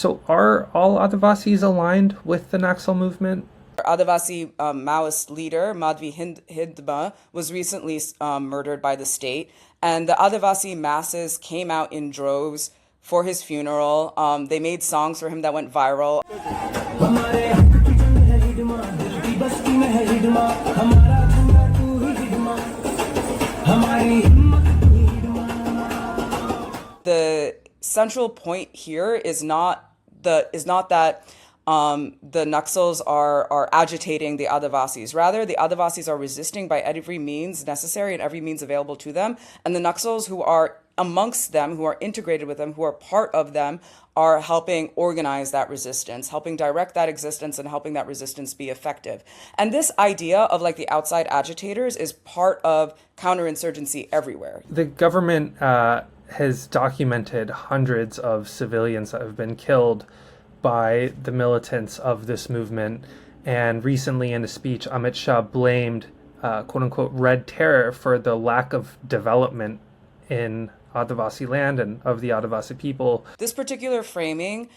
So are all Adivasis aligned with the Naxal movement? Adivasi Maoist leader Madhvi Hindma was recently murdered by the state, and the Adivasi masses came out in droves for his funeral. They made songs for him that went viral. The central point here is not that the Naxals are agitating the Adivasis. Rather, the Adivasis are resisting by every means necessary and every means available to them. And the Naxals who are amongst them, who are integrated with them, who are part of them, are helping organize that resistance, helping direct that existence, and helping that resistance be effective. And this idea of like the outside agitators is part of counterinsurgency everywhere. The government has documented hundreds of civilians that have been killed by the militants of this movement. And recently in a speech, Amit Shah blamed quote unquote red terror for the lack of development in Adivasi land and of the Adivasi people. This particular framing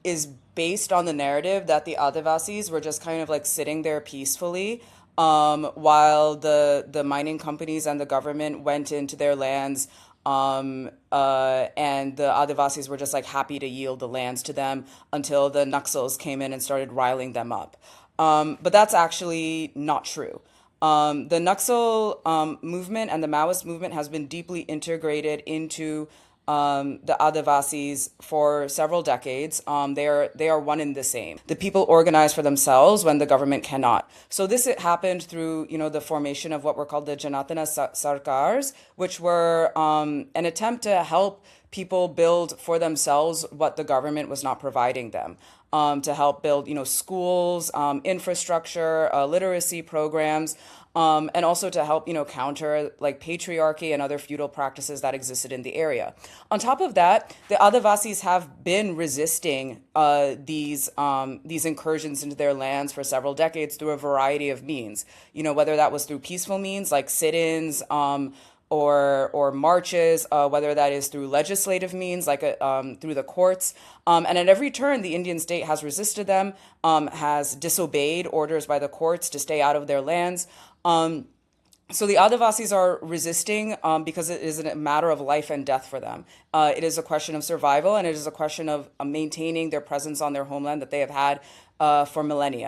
is based on the narrative that the Adivasis were just kind of like sitting there peacefully while the mining companies and the government went into their lands, and the Adivasis were just like happy to yield the lands to them until the Naxals came in and started riling them up. But that's actually not true. The Naxal movement and the Maoist movement has been deeply integrated into the Adivasis for several decades. They are one and the same. The people organize for themselves when the government cannot. So this happened through the formation of what were called the Janatana Sarkars, which were an attempt to help people build for themselves what the government was not providing them. To help build, schools, infrastructure, literacy programs, and also to help, counter like patriarchy and other feudal practices that existed in the area. On top of that, the Adivasis have been resisting these incursions into their lands for several decades through a variety of means. Whether that was through peaceful means like sit-ins, or marches, whether that is through legislative means, like through the courts. And at every turn, the Indian state has resisted them, has disobeyed orders by the courts to stay out of their lands. So the Adivasis are resisting because it is a matter of life and death for them. It is a question of survival, and it is a question of maintaining their presence on their homeland that they have had for millennia.